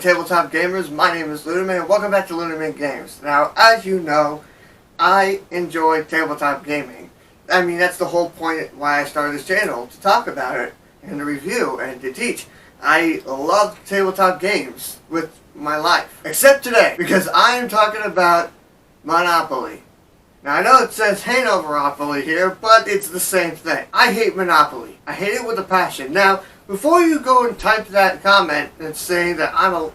tabletop gamers, my name is LeunameGames and welcome back to LeunameGames. Now, as you know, I enjoy tabletop gaming. I mean, that's the whole point why I started this channel, to talk about it, and to review, and to teach. I love tabletop games with my life. Except today, because I am talking about Monopoly. Now, I know it says Hanoveropoly here, but it's the same thing. I hate Monopoly. I hate it with a passion. Now, before you go and type that comment and saying that I'm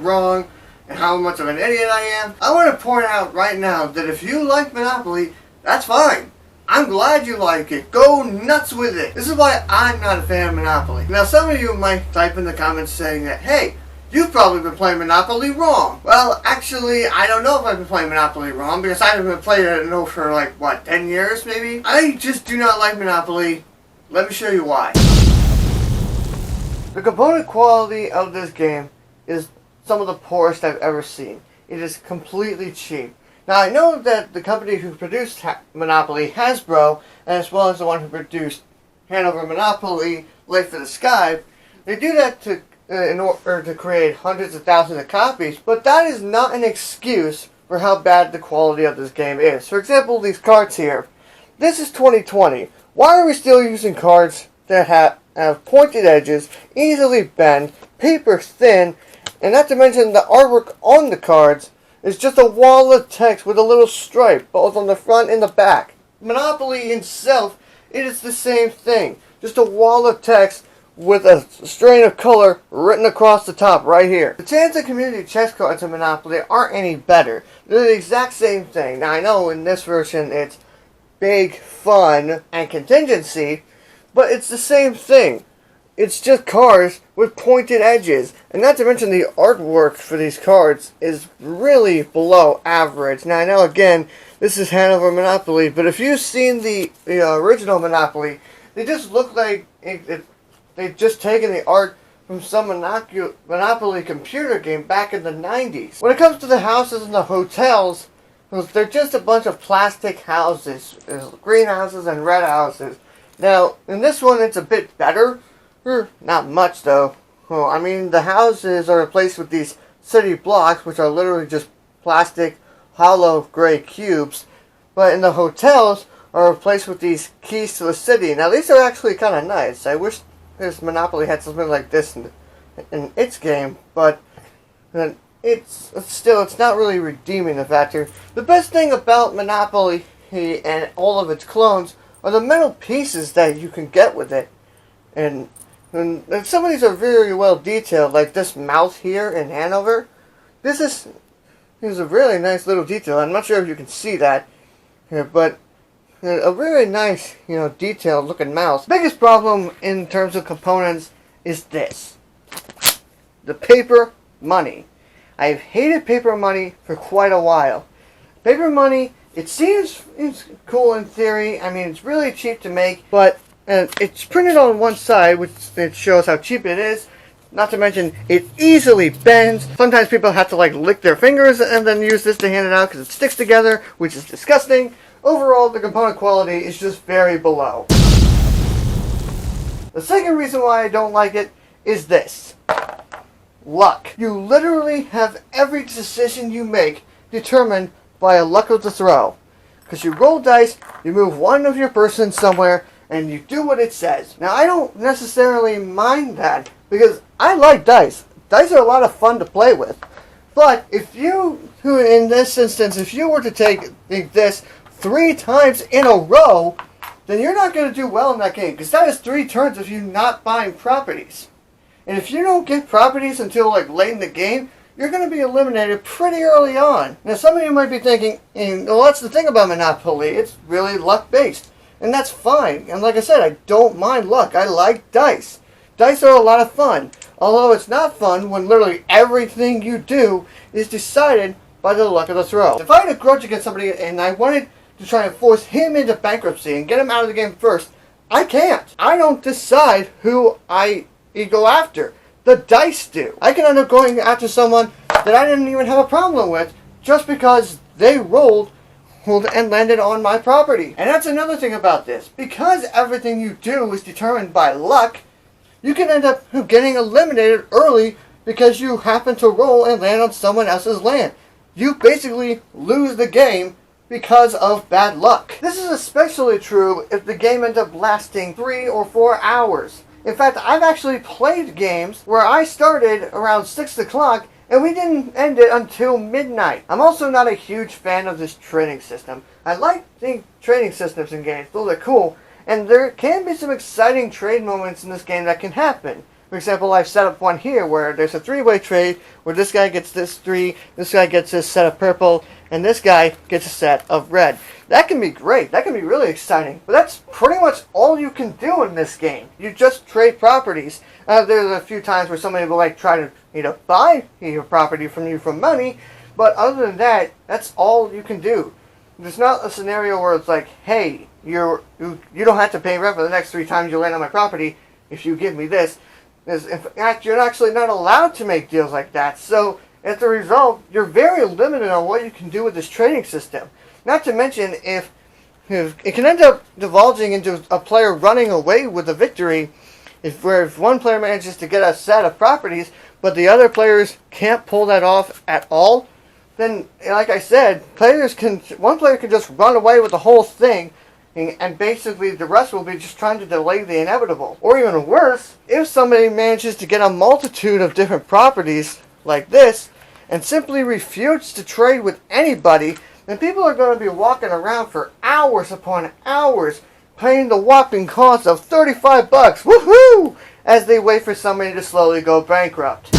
wrong and how much of an idiot I am, I want to point out right now that if you like Monopoly, that's fine. I'm glad you like it. Go nuts with it. This is why I'm not a fan of Monopoly. Now, some of you might type in the comments saying that, hey, you've probably been playing Monopoly wrong. Well, actually, I don't know if I've been playing Monopoly wrong because I haven't been playing it for like, what, 10 years maybe? I just do not like Monopoly. Let me show you why. The component quality of this game is some of the poorest I've ever seen. It is completely cheap. Now, I know that the company who produced Monopoly, Hasbro, as well as the one who produced Hanover Monopoly, Light for the Sky, they do that in order to create hundreds of thousands of copies, but that is not an excuse for how bad the quality of this game is. For example, these cards here. This is 2020. Why are we still using cards that have pointed edges, easily bend, paper thin, and not to mention the artwork on the cards is just a wall of text with a little stripe, both on the front and the back. Monopoly itself, it is the same thing. Just a wall of text with a strain of color written across the top right here. The chance and community chess cards in Monopoly aren't any better. They're the exact same thing. Now, I know in this version it's big, fun, and contingency, but it's the same thing. It's just cards with pointed edges. And not to mention the artwork for these cards is really below average. Now, I know, again, this is Hanover Monopoly, but if you've seen the original Monopoly, they just look like they've just taken the art from some Monopoly computer game back in the 90s. When it comes to the houses and the hotels, they're just a bunch of plastic houses. There's green houses and red houses. Now, in this one, it's a bit better. Not much, though. Well, I mean, the houses are replaced with these city blocks, which are literally just plastic, hollow, gray cubes. But in the hotels, are replaced with these keys to the city. Now, these are actually kind of nice. I wish this Monopoly had something like this in its game, but it's not really redeeming the factor. The best thing about Monopoly and all of its clones are the metal pieces that you can get with it. And some of these are very well detailed, like this mouth here in Hanover. This is a really nice little detail. I'm not sure if you can see that here, but a really nice, detailed looking mouse. Biggest problem in terms of components is this. The paper money. I've hated paper money for quite a while. Paper money, it seems cool in theory. I mean, it's really cheap to make, but it's printed on one side, which it shows how cheap it is. Not to mention, it easily bends. Sometimes people have to lick their fingers and then use this to hand it out because it sticks together, which is disgusting. Overall, the component quality is just very below. The second reason why I don't like it is this. Luck. You literally have every decision you make determined by a luck of the throw. Because you roll dice, you move one of your person somewhere, and you do what it says. Now, I don't necessarily mind that, because I like dice. Dice are a lot of fun to play with. But if in this instance, if you were to take this 3 times in a row, then you're not going to do well in that game, because that is 3 turns of you not buying properties. And if you don't get properties until late in the game, you're going to be eliminated pretty early on. Now, some of you might be thinking, well, that's the thing about Monopoly, it's really luck-based. And that's fine. And like I said, I don't mind luck. I like dice. Dice are a lot of fun. Although it's not fun when literally everything you do is decided by the luck of the throw. If I had a grudge against somebody and I wanted to try and force him into bankruptcy and get him out of the game first, I can't. I don't decide who I go after. The dice do. I can end up going after someone that I didn't even have a problem with just because they rolled and landed on my property. And that's another thing about this. Because everything you do is determined by luck, you can end up getting eliminated early because you happen to roll and land on someone else's land. You basically lose the game because of bad luck. This is especially true if the game ends up lasting 3 or 4 hours. In fact, I've actually played games where I started around 6 o'clock and we didn't end it until midnight. I'm also not a huge fan of this trading system. I like the trading systems in games, those are cool, and there can be some exciting trade moments in this game that can happen. For example, I've set up one here where there's a 3-way trade where this guy gets this 3, this guy gets this set of purple, and this guy gets a set of red. That can be great. That can be really exciting. But that's pretty much all you can do in this game. You just trade properties. There's a few times where somebody will try to buy your property from you for money, but other than that, that's all you can do. There's not a scenario where it's like, hey, you don't have to pay rent for the next 3 times you land on my property if you give me this. In fact, you're actually not allowed to make deals like that. So, as a result, you're very limited on what you can do with this trading system. Not to mention, if it can end up divulging into a player running away with a victory, if one player manages to get a set of properties, but the other players can't pull that off at all, then, like I said, one player can just run away with the whole thing, and basically the rest will be just trying to delay the inevitable. Or even worse, if somebody manages to get a multitude of different properties like this and simply refuse to trade with anybody, then people are going to be walking around for hours upon hours paying the whopping cost of $35, woohoo, as they wait for somebody to slowly go bankrupt.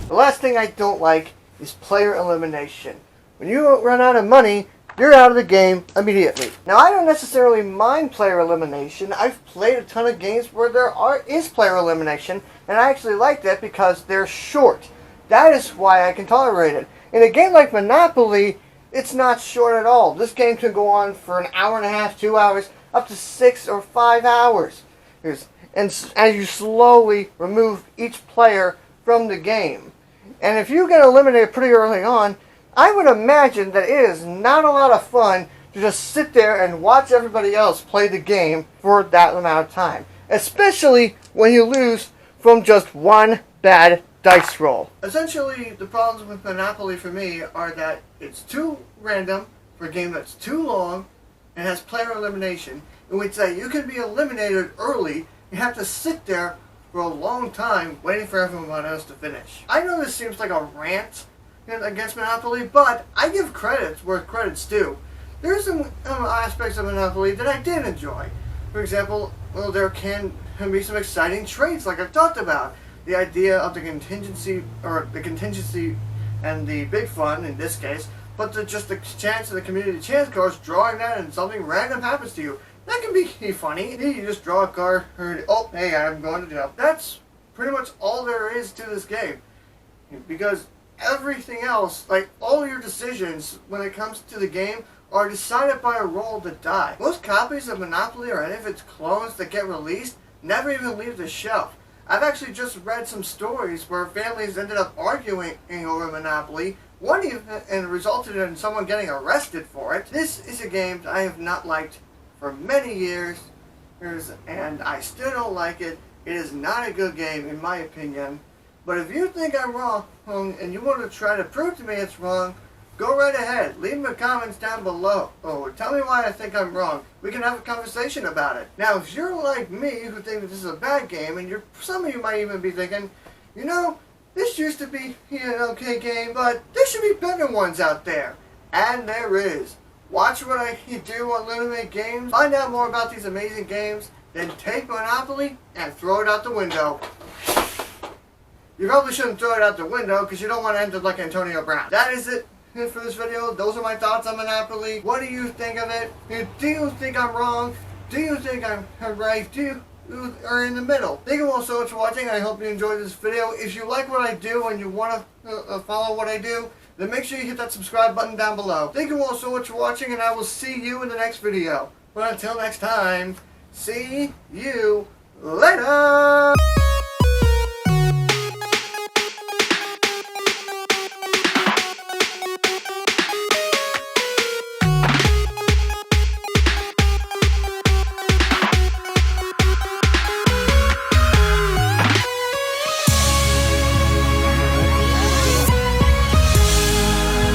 The last thing I don't like is player elimination. When you run out of money, you're out of the game immediately. Now, I don't necessarily mind player elimination. I've played a ton of games where there is player elimination, and I actually like that because they're short. That is why I can tolerate it. In a game like Monopoly, it's not short at all. This game can go on for an hour and a half, 2 hours, up to 6 or 5 hours. And as you slowly remove each player from the game. And if you get eliminated pretty early on, I would imagine that it is not a lot of fun to just sit there and watch everybody else play the game for that amount of time. Especially when you lose from just one bad dice roll. Essentially, the problems with Monopoly for me are that it's too random for a game that's too long and has player elimination, in which you can be eliminated early. You have to sit there for a long time waiting for everyone else to finish. I know this seems like a rant against Monopoly, but I give credits where credit's due. There's some aspects of Monopoly that I did enjoy. For example, there can be some exciting traits like I've talked about. The idea of the contingency and the big fun in this case, but just the chance of the community chance cards, drawing that and something random happens to you. That can be funny. You just draw a card, and oh, hey, I'm going to jail. That's pretty much all there is to this game. Because everything else, like all your decisions when it comes to the game, are decided by a roll of the die. Most copies of Monopoly or any of its clones that get released never even leave the shelf. I've actually just read some stories where families ended up arguing over Monopoly, one even and resulted in someone getting arrested for it. This is a game that I have not liked for many years, and I still don't like it. It is not a good game in my opinion. But if you think I'm wrong and you want to try to prove to me it's wrong, go right ahead. Leave the comments down below. Oh, tell me why I think I'm wrong. We can have a conversation about it. Now, if you're like me who think that this is a bad game, and some of you might even be thinking, you know, this used to be an okay game, but there should be better ones out there. And there is. Watch what I do on LeunameGames. Find out more about these amazing games. Then take Monopoly and throw it out the window. You probably shouldn't throw it out the window because you don't want to end up like Antonio Brown. That is it for this video. Those are my thoughts on Monopoly. What do you think of it? Do you think I'm wrong? Do you think I'm right? Do you are in the middle? Thank you all so much for watching. I hope you enjoyed this video. If you like what I do and you want to follow what I do, then make sure you hit that subscribe button down below. Thank you all so much for watching, and I will see you in the next video. But until next time, see you later!